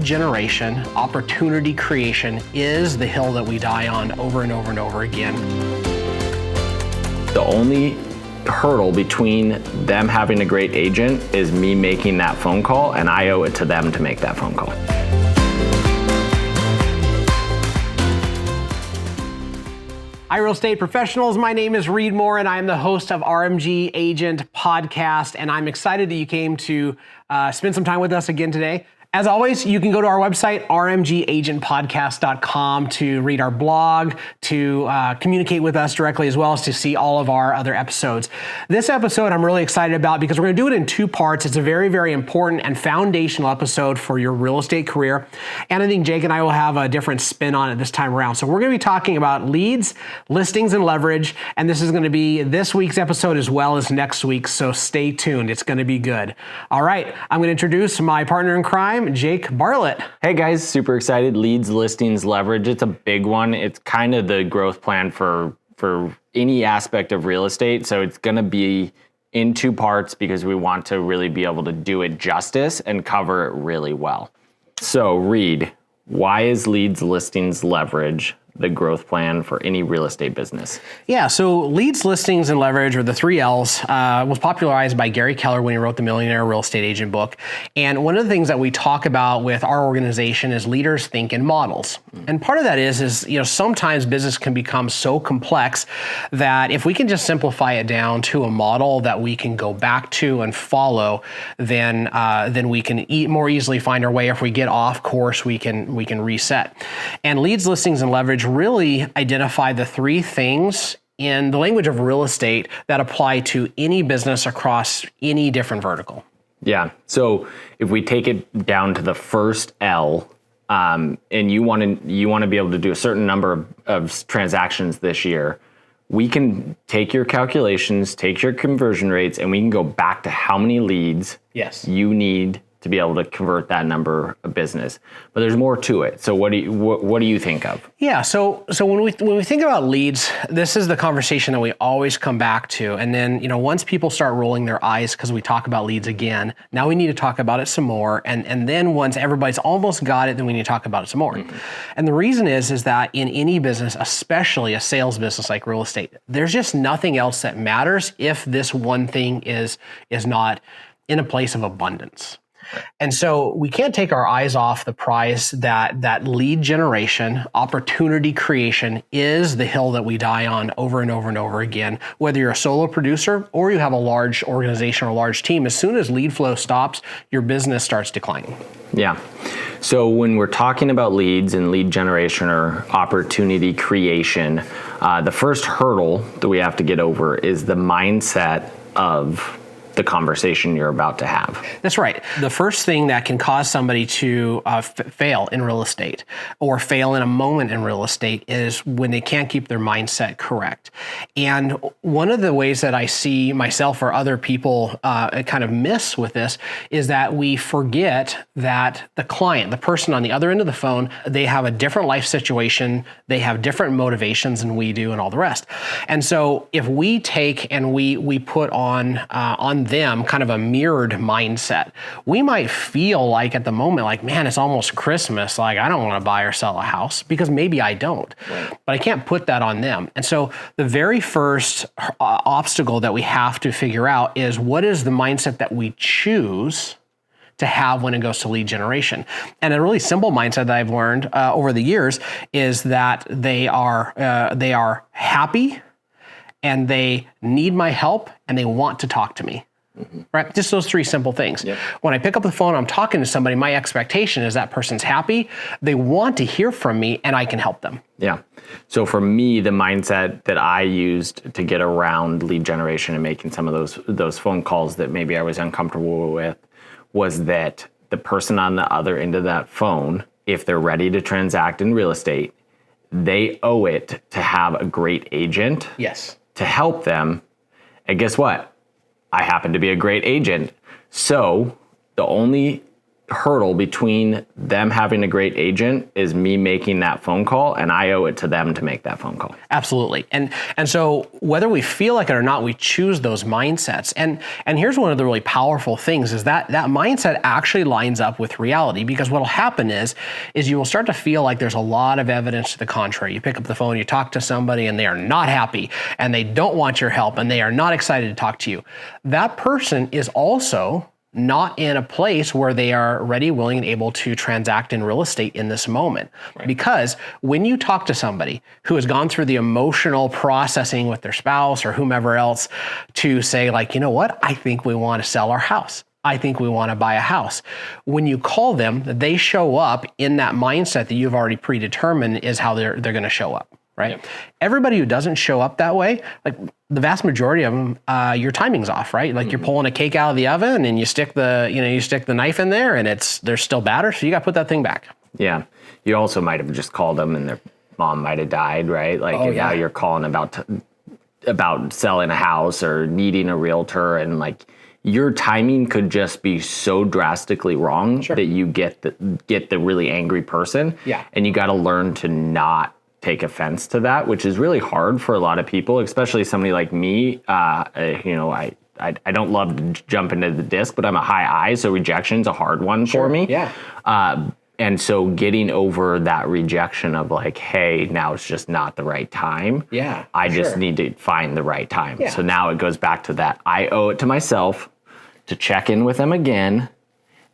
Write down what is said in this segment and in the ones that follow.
lead generation, opportunity creation is the hill that we die on over and over and over again. The only hurdle between them having a great agent is me making that phone call, and I owe it to them to make that phone call. Hi, real estate professionals. My name is Reed Moore, and I'm the host of RMG Agent Podcast, and I'm excited that you came to spend some time with us again today. As always, you can go to our website, rmgagentpodcast.com, to read our blog, to communicate with us directly, as well as to see all of our other episodes. This episode I'm really excited about because we're going to do it in two parts. It's a very, very important and foundational episode for your real estate career. And I think Jake and I will have a different spin on it this time around. So we're going to be talking about leads, listings, and leverage. And this is going to be this week's episode as well as next week. So stay tuned. It's going to be good. All right. I'm going to introduce my partner in crime, Jake Bartlett. Hey guys, super excited. Leads, listings, leverage. It's a big one. It's kind of the growth plan for any aspect of real estate. So it's going to be in two parts because we want to really be able to do it justice and cover it really well. So Reed, why is leads, listings, leverage the growth plan for any real estate business? Yeah, so leads, listings, and leverage, or the 3 L's, was popularized by Gary Keller when he wrote the Millionaire Real Estate Agent book. And one of the things that we talk about with our organization is leaders think in models. And part of that is sometimes business can become so complex that if we can just simplify it down to a model that we can go back to and follow, then we can more easily find our way. If we get off course, we can reset. And leads, listings, and leverage really identify the 3 things in the language of real estate that apply to any business across any different vertical. Yeah. So if we take it down to the first L, and you want to be able to do a certain number of transactions this year, we can take your calculations, take your conversion rates, and we can go back to how many leads you need to be able to convert that number of business. But there's more to it. So what do you think of? Yeah, so when we think about leads, this is the conversation that we always come back to. And then, once people start rolling their eyes because we talk about leads again, now we need to talk about it some more. And then once everybody's almost got it, then we need to talk about it some more. Mm-hmm. And the reason is that in any business, especially a sales business like real estate, there's just nothing else that matters if this one thing is not in a place of abundance. And so we can't take our eyes off the prize that lead generation, opportunity creation is the hill that we die on over and over and over again. Whether you're a solo producer or you have a large organization or a large team, as soon as lead flow stops, your business starts declining. Yeah. So when we're talking about leads and lead generation or opportunity creation, the first hurdle that we have to get over is the mindset of the conversation you're about to have. That's right. The first thing that can cause somebody to fail in real estate or fail in a moment in real estate is when they can't keep their mindset correct. And one of the ways that I see myself or other people kind of miss with this is that we forget that the client, the person on the other end of the phone, they have a different life situation, they have different motivations than we do and all the rest. And so if we take and we put on them kind of a mirrored mindset, we might feel like at the moment, like, man, it's almost Christmas. Like, I don't want to buy or sell a house because maybe I don't, but I can't put that on them. And so the very first obstacle that we have to figure out is what is the mindset that we choose to have when it goes to lead generation. And a really simple mindset that I've learned over the years is that they are happy and they need my help and they want to talk to me. Mm-hmm. Right? Just those 3 simple things. Yep. When I pick up the phone, I'm talking to somebody, my expectation is that person's happy, they want to hear from me, and I can help them. Yeah. So for me, the mindset that I used to get around lead generation and making some of those phone calls that maybe I was uncomfortable with was that the person on the other end of that phone, if they're ready to transact in real estate, they owe it to have a great agent to help them. And guess what? I happen to be a great agent. So the only hurdle between them having a great agent is me making that phone call, and I owe it to them to make that phone call. Absolutely. And so whether we feel like it or not, we choose those mindsets. And here's one of the really powerful things is that mindset actually lines up with reality, because what'll happen is you will start to feel like there's a lot of evidence to the contrary. You pick up the phone, you talk to somebody, and they are not happy, and they don't want your help, and they are not excited to talk to you. That person is also not in a place where they are ready, willing, and able to transact in real estate in this moment. Right. Because when you talk to somebody who has gone through the emotional processing with their spouse or whomever else to say, like, you know what, I think we want to sell our house. I think we want to buy a house. When you call them, they show up in that mindset that you've already predetermined is how they're going to show up. Right? Yep. Everybody who doesn't show up that way, like the vast majority of them, your timing's off, right? Like you're pulling a cake out of the oven and you stick the knife in there and there's still batter, so you got to put that thing back. Yeah. You also might have just called them and their mom might have died, right? Like now you're calling about selling a house or needing a realtor, and like your timing could just be so drastically wrong that you get the really angry person. Yeah. And you got to learn to not take offense to that, which is really hard for a lot of people, especially somebody like me. I don't love to jump into the disc, but I'm a high I, so rejection's a hard one for me. Yeah. And so getting over that rejection of like, hey, now it's just not the right time. Yeah. I just need to find the right time. Yeah. So now it goes back to that. I owe it to myself to check in with them again,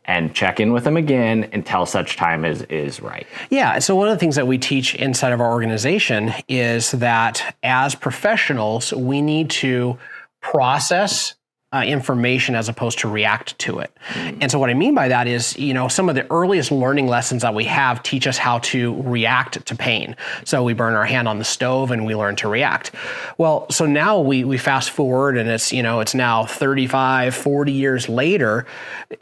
and check in with them again until such time is right. Yeah, so one of the things that we teach inside of our organization is that as professionals, we need to process information as opposed to react to it. And so what I mean by that is, some of the earliest learning lessons that we have teach us how to react to pain. So we burn our hand on the stove and we learn to react. Well, so now we fast forward and it's now 35, 40 years later,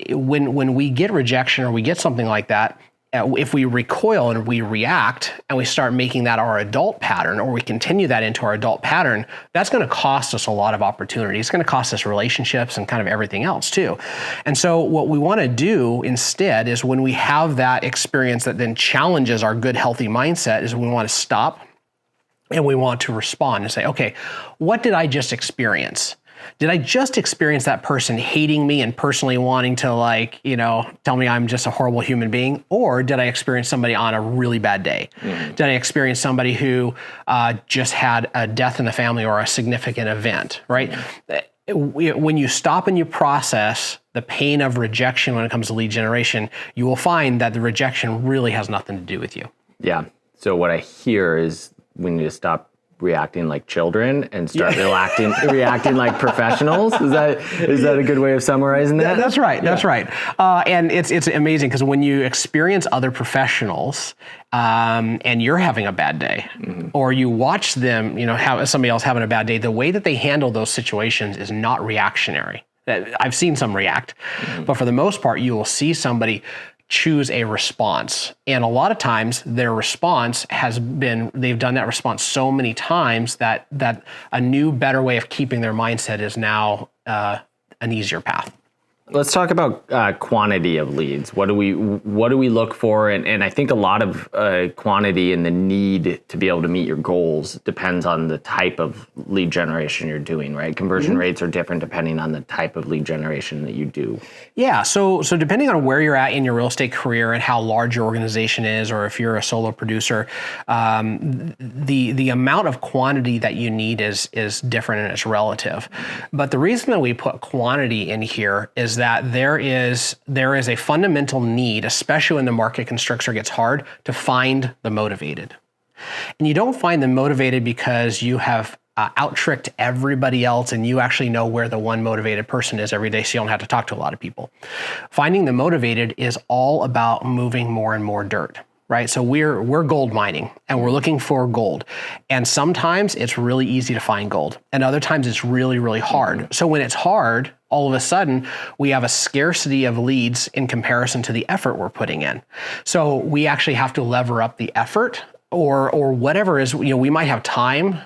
when we get rejection or we get something like that, if we recoil and we react and we start making that our adult pattern, or we continue that into our adult pattern, that's going to cost us a lot of opportunity. It's going to cost us relationships and kind of everything else too. And so what we want to do instead is, when we have that experience that then challenges our good, healthy mindset, is we want to stop and we want to respond and say, okay, what did I just experience? Did I just experience that person hating me and personally wanting to tell me I'm just a horrible human being? Or did I experience somebody on a really bad day? Did I experience somebody who just had a death in the family or a significant event, right? When you stop and you process the pain of rejection when it comes to lead generation, you will find that the rejection really has nothing to do with you. Yeah. So what I hear is we need to stop reacting like children and start reacting like professionals. Is that a good way of summarizing that? That's right. That's right. And it's amazing because when you experience other professionals and you're having a bad day, or you watch them, have somebody else having a bad day, the way that they handle those situations is not reactionary. I've seen some react, but for the most part, you will see somebody choose a response. And a lot of times their response they've done that response so many times that a new, better way of keeping their mindset is now an easier path. Let's talk about quantity of leads. What do we look for? And I think a lot of quantity and the need to be able to meet your goals depends on the type of lead generation you're doing, right? Conversion rates are different depending on the type of lead generation that you do. Yeah, so depending on where you're at in your real estate career and how large your organization is, or if you're a solo producer, the amount of quantity that you need is different and it's relative. But the reason that we put quantity in here is that there is a fundamental need, especially when the market constricts or gets hard, to find the motivated. And you don't find them motivated because you have out-tricked everybody else and you actually know where the one motivated person is every day, so you don't have to talk to a lot of people. Finding the motivated is all about moving more and more dirt. Right? So we're gold mining and we're looking for gold. And sometimes it's really easy to find gold. And other times it's really, really hard. So when it's hard, all of a sudden we have a scarcity of leads in comparison to the effort we're putting in. So we actually have to lever up the effort or whatever is, we might have time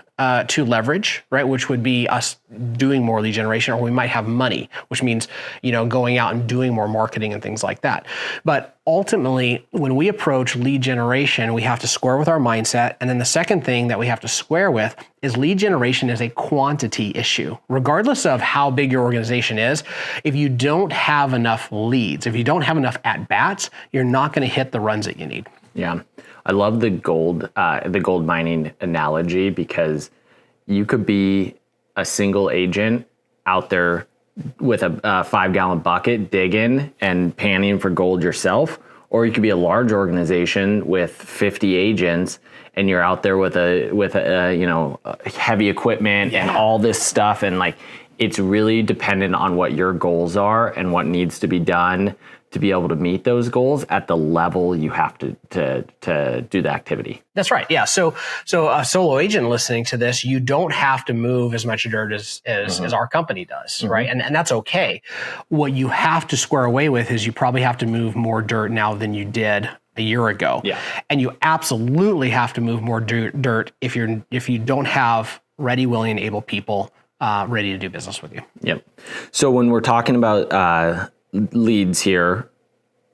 to leverage, right? Which would be us doing more lead generation, or we might have money, which means, going out and doing more marketing and things like that. But ultimately, when we approach lead generation, we have to square with our mindset. And then the second thing that we have to square with is lead generation is a quantity issue. Regardless of how big your organization is, if you don't have enough leads, if you don't have enough at-bats, you're not going to hit the runs that you need. Yeah. I love the gold mining analogy, because you could be a single agent out there with a 5-gallon bucket digging and panning for gold yourself, or you could be a large organization with 50 agents and you're out there with a heavy equipment and all this stuff, and like it's really dependent on what your goals are and what needs to be done to be able to meet those goals at the level you have to do the activity. That's right. Yeah. So a solo agent listening to this, you don't have to move as much dirt as our company does, right? And that's okay. What you have to square away with is you probably have to move more dirt now than you did a year ago. Yeah. And you absolutely have to move more dirt if you don't have ready, willing, and able people ready to do business with you. Yep. So when we're talking about leads here,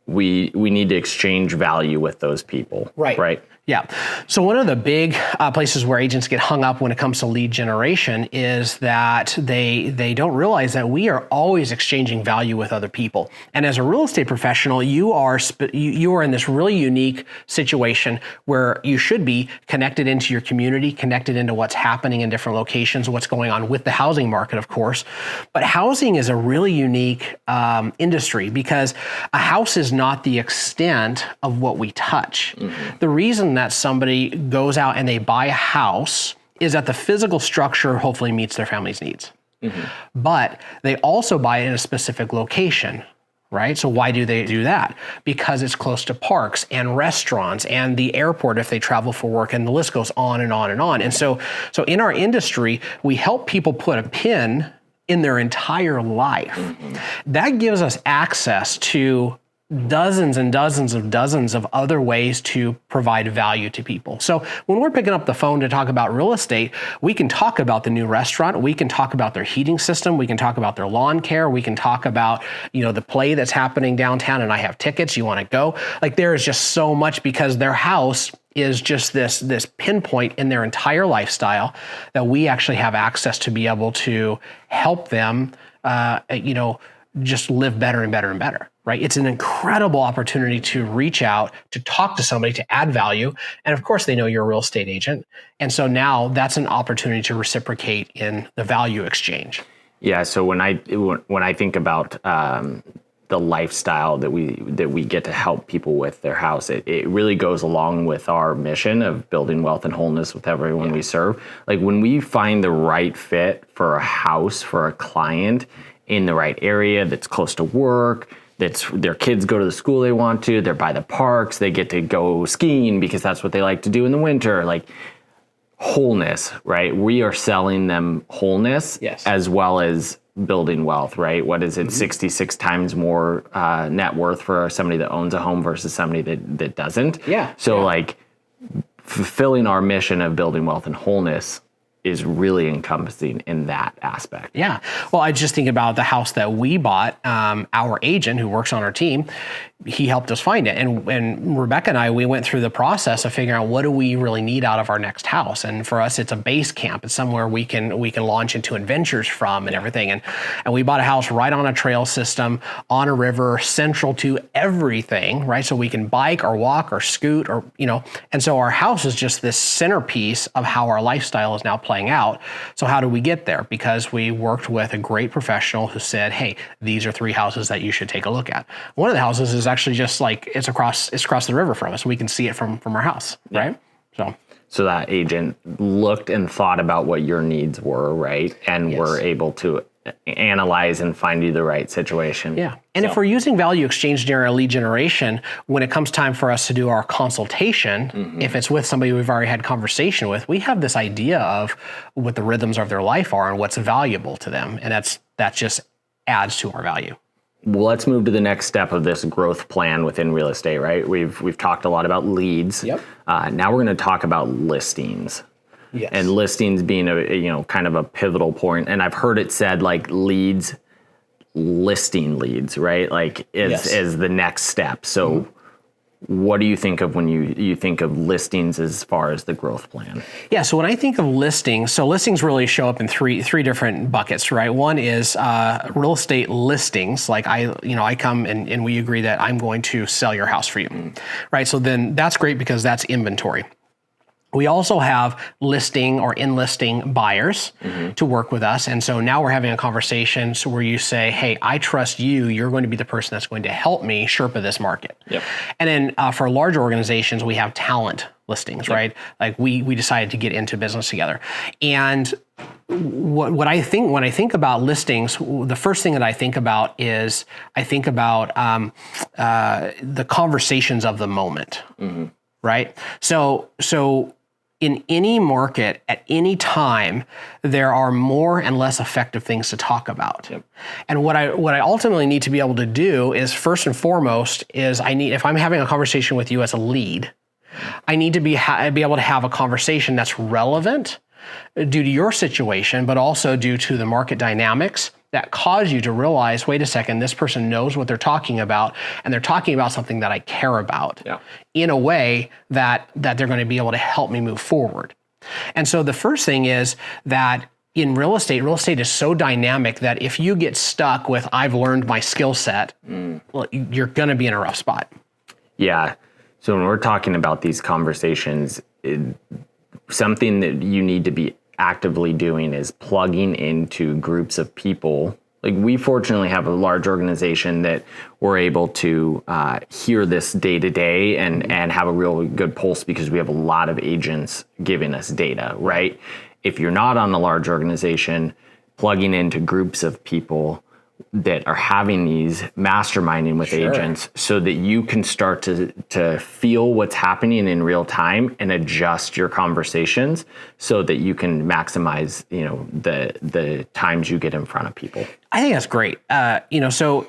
we need to exchange value with those people. Right. Yeah. So one of the big places where agents get hung up when it comes to lead generation is that they don't realize that we are always exchanging value with other people. And as a real estate professional, you are in this really unique situation where you should be connected into your community, connected into what's happening in different locations, what's going on with the housing market, of course. But housing is a really unique industry, because a house is not the extent of what we touch. The reason that somebody goes out and they buy a house is that the physical structure hopefully meets their family's needs. But they also buy it in a specific location, right? So why do they do that? Because it's close to parks and restaurants and the airport if they travel for work, and the list goes on and on and on. And so in our industry, we help people put a pin in their entire life. That gives us access to dozens and dozens of other ways to provide value to people. So when we're picking up the phone to talk about real estate, we can talk about the new restaurant, we can talk about their heating system, we can talk about their lawn care, we can talk about, the play that's happening downtown and I have tickets, you want to go? Like, there is just so much, because their house is just this pinpoint in their entire lifestyle that we actually have access to be able to help them, just live better and better and better, right? It's an incredible opportunity to reach out, to talk to somebody, to add value. And of course, they know you're a real estate agent. And so now that's an opportunity to reciprocate in the value exchange. Yeah. So when I think about the lifestyle that we get to help people with their house, it really goes along with our mission of building wealth and wholeness with everyone we serve. Like, when we find the right fit for a house, for a client, in the right area, that's close to work, that's their kids go to the school they want to, they're by the parks, they get to go skiing because that's what they like to do in the winter. Like, wholeness, right? We are selling them wholeness, as well as building wealth, right? What is it? 66 times more net worth for somebody that owns a home versus somebody that doesn't. Like, fulfilling our mission of building wealth and wholeness is really encompassing in that aspect. Yeah. Well, I just think about the house that we bought. Our agent who works on our team, he helped us find it. And Rebecca and I, we went through the process of figuring out what do we really need out of our next house. And for us, it's a base camp. It's somewhere we can launch into adventures from and everything. And we bought a house right on a trail system, on a river, central to everything, right? So we can bike or walk or scoot or, and so our house is just this centerpiece of how our lifestyle is now playing out. So how do we get there? Because we worked with a great professional who said, hey, these are 3 houses that you should take a look at. One of the houses is actually just like it's across the river from us. We can see it from our house, right? So that agent looked and thought about what your needs were, right? And were able to analyze and find you the right situation. Yeah. And if we're using value exchange during our lead generation, when it comes time for us to do our consultation, if it's with somebody we've already had conversation with, we have this idea of what the rhythms of their life are and what's valuable to them. And that just adds to our value. let's move to the next step of this growth plan within real estate, right? We've talked a lot about leads. Yep. Now we're going to talk about listings. Yes. And listings being kind of a pivotal point. And I've heard it said like leads, listing leads, right? Like is the next step. So what do you think of when you think of listings as far as the growth plan? Yeah, so when I think of listings, so listings really show up in three different buckets, right? One is real estate listings, like I come and we agree that I'm going to sell your house for you, right? So then that's great because that's inventory. We also have listing or enlisting buyers to work with us. And so now we're having a conversation where you say, hey, I trust you. You're going to be the person that's going to help me Sherpa this market. Yep. And then for larger organizations, we have talent listings, right? Like we decided to get into business together. And what I think, when I think about listings, the first thing that I think about is I think about the conversations of the moment, right? So in any market, at any time, there are more and less effective things to talk about. Yep. And what I ultimately need to be able to do is, first and foremost, is if I'm having a conversation with you as a lead, I need to be able to have a conversation that's relevant due to your situation, but also due to the market dynamics that cause you to realize, wait a second, this person knows what they're talking about, and they're talking about something that I care about in a way that they're going to be able to help me move forward. And so the first thing is that in real estate is so dynamic that if you get stuck with, I've learned my skill set, well, you're going to be in a rough spot. Yeah. So when we're talking about these conversations, something that you need to be actively doing is plugging into groups of people. Like we fortunately have a large organization that we're able to hear this day to day and have a real good pulse because we have a lot of agents giving us data, right? If you're not on a large organization, plugging into groups of people that are having these masterminding with agents so that you can start to feel what's happening in real time and adjust your conversations so that you can maximize, the times you get in front of people. I think that's great. So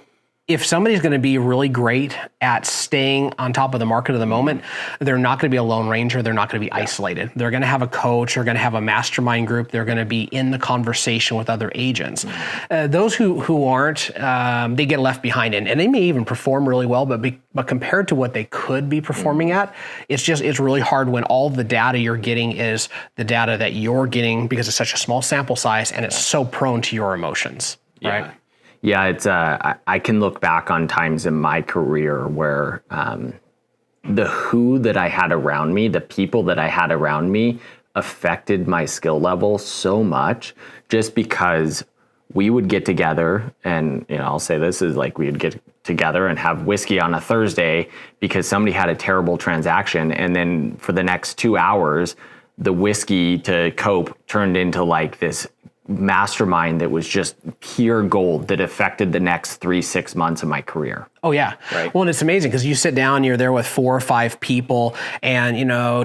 if somebody's going to be really great at staying on top of the market of the moment, they're not going to be a lone ranger. They're not going to be isolated. They're going to have a coach. They're going to have a mastermind group. They're going to be in the conversation with other agents. Those who aren't, they get left behind, and they may even perform really well, but compared to what they could be performing at, it's really hard when all the data you're getting is the data that you're getting because it's such a small sample size and it's so prone to your emotions, right? Yeah, it's I can look back on times in my career where the who that I had around me, the people that I had around me affected my skill level so much just because we would get together and, I'll say this is like we would get together and have whiskey on a Thursday because somebody had a terrible transaction. And then for the next 2 hours, the whiskey to cope turned into like this mastermind that was just pure gold that affected the next 3-6 months of my career. Oh yeah. Right. Well, and it's amazing because you sit down, you're there with 4 or 5 people and,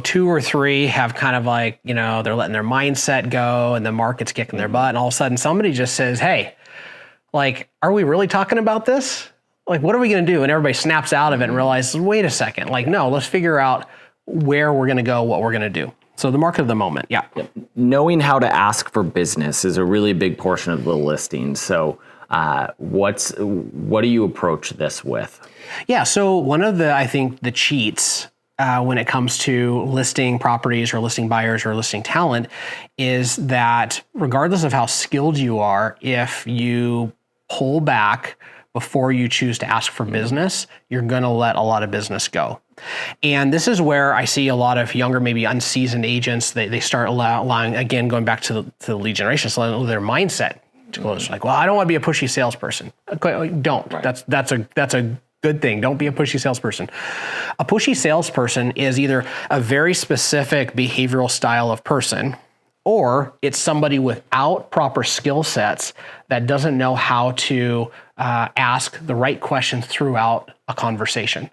2 or 3 have kind of like, they're letting their mindset go and the market's kicking their butt. And all of a sudden somebody just says, hey, like, are we really talking about this? Like, what are we going to do? And everybody snaps out of it and realizes, wait a second, like, no, let's figure out where we're going to go, what we're going to do. So the market of the moment, yeah. Knowing how to ask for business is a really big portion of the listing. So what do you approach this with? Yeah, so one of the cheats when it comes to listing properties or listing buyers or listing talent is that regardless of how skilled you are, if you pull back before you choose to ask for business, you're going to let a lot of business go. And this is where I see a lot of younger, maybe unseasoned agents, they start allowing, again, going back to the lead generation, so their mindset to close. Like, well, I don't want to be a pushy salesperson. Okay, don't. Right. That's a good thing. Don't be a pushy salesperson. A pushy salesperson is either a very specific behavioral style of person, or it's somebody without proper skill sets that doesn't know how to ask the right questions throughout a conversation.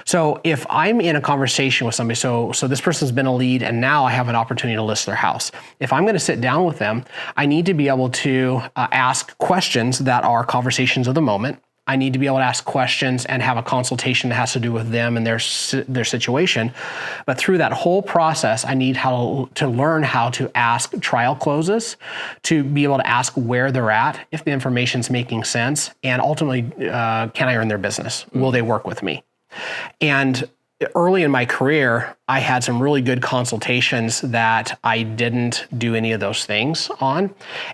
So if I'm in a conversation with somebody, so this person's been a lead and now I have an opportunity to list their house. If I'm going to sit down with them, I need to be able to ask questions that are conversations of the moment. I need to be able to ask questions and have a consultation that has to do with them and their situation. But through that whole process, I need to learn how to ask trial closes, to be able to ask where they're at, if the information's making sense, and ultimately, can I earn their business? Will they work with me? And early in my career, I had some really good consultations that I didn't do any of those things on.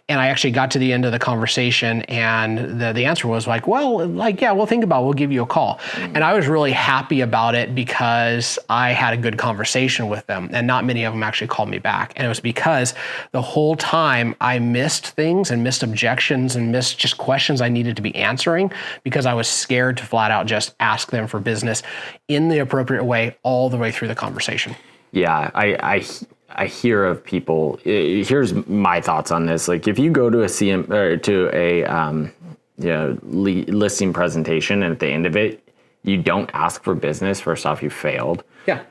And I actually got to the end of the conversation and the answer was like, yeah, we'll think about it. We'll give you a call. And I was really happy about it because I had a good conversation with them and not many of them actually called me back. And it was because the whole time I missed things and missed objections and missed just questions I needed to be answering because I was scared to flat out just ask them for business in the appropriate way all the way through the conversation. Yeah, I hear of people. Here's my thoughts on this. Like, if you go to a CM or to a listing presentation, and at the end of it, you don't ask for business, first off, you failed. Yeah.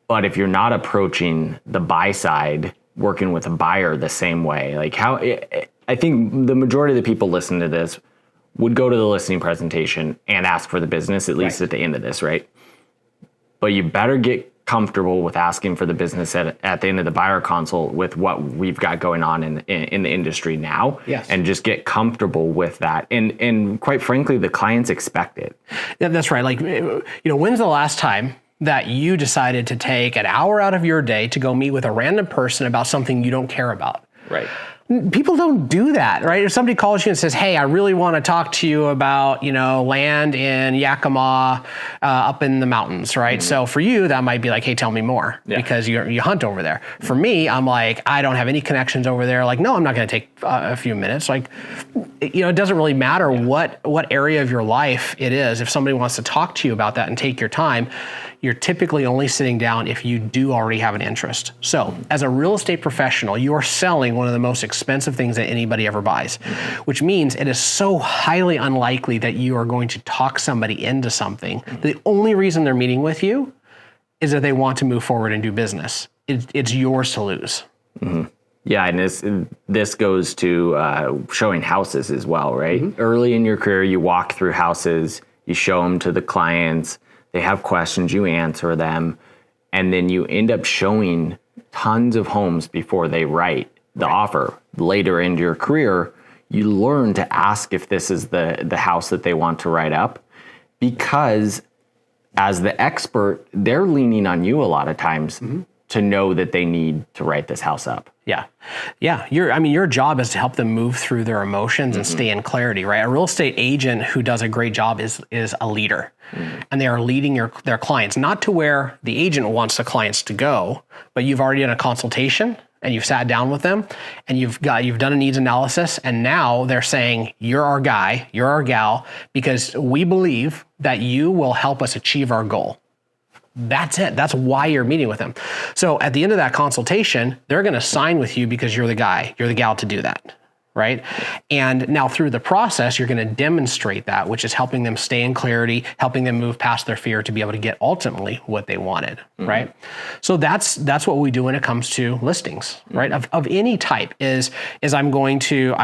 But if you're not approaching the buy side, working with a buyer the same way, like I think the majority of the people listening to this would go to the listing presentation and ask for the business, at least at the end of this, right? But you better get comfortable with asking for the business at the end of the buyer consult with what we've got going on in the industry now. Yes. And just get comfortable with that. And quite frankly, the clients expect it. Yeah, that's right. Like, when's the last time that you decided to take an hour out of your day to go meet with a random person about something you don't care about? Right. People don't do that, right? If somebody calls you and says, hey, I really want to talk to you about, land in Yakima up in the mountains, right? Mm-hmm. So for you, that might be like, hey, tell me more because you hunt over there. For me, I'm like, I don't have any connections over there. Like, no, I'm not going to take a few minutes. Like, it doesn't really matter what area of your life it is. If somebody wants to talk to you about that and take your time, you're typically only sitting down if you do already have an interest. So as a real estate professional, you are selling one of the most expensive things that anybody ever buys, which means it is so highly unlikely that you are going to talk somebody into something. The only reason they're meeting with you is that they want to move forward and do business. It's yours to lose. Mm-hmm. Yeah, and this goes to showing houses as well, right? Mm-hmm. Early in your career, you walk through houses, you show them to the clients, they have questions, you answer them, and then you end up showing tons of homes before they write the offer. Later into your career, you learn to ask if this is the house that they want to write up, because as the expert, they're leaning on you a lot of times to know that they need to write this house up. Yeah. Your job is to help them move through their emotions and stay in clarity, right? A real estate agent who does a great job is a leader, and they are leading their clients, not to where the agent wants the clients to go, but you've already done a consultation and you've sat down with them and you've done a needs analysis, and now they're saying, you're our guy, you're our gal, because we believe that you will help us achieve our goal. That's it. That's why you're meeting with them. So at the end of that consultation, they're going to sign with you because you're the guy, you're the gal to do that, right? And now through the process, you're going to demonstrate that, which is helping them stay in clarity, helping them move past their fear to be able to get ultimately what they wanted, right? So that's what we do when it comes to listings, right? Of any type is I'm going to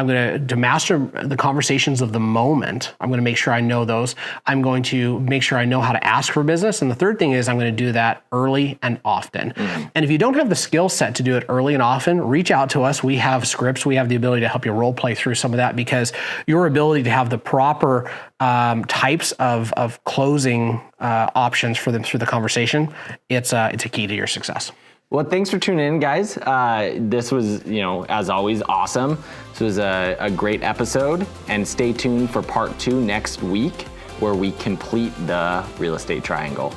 master the conversations of the moment. I'm going to make sure I know those. I'm going to make sure I know how to ask for business. And the third thing is I'm going to do that early and often. And if you don't have the skill set to do it early and often, reach out to us. We have scripts. We have the ability to help you role play through some of that, because your ability to have the proper types of closing options for them through the conversation, it's a key to your success. Well, thanks for tuning in, guys. This was, as always, awesome. This was a great episode, and stay tuned for part 2 next week, where we complete the real estate triangle.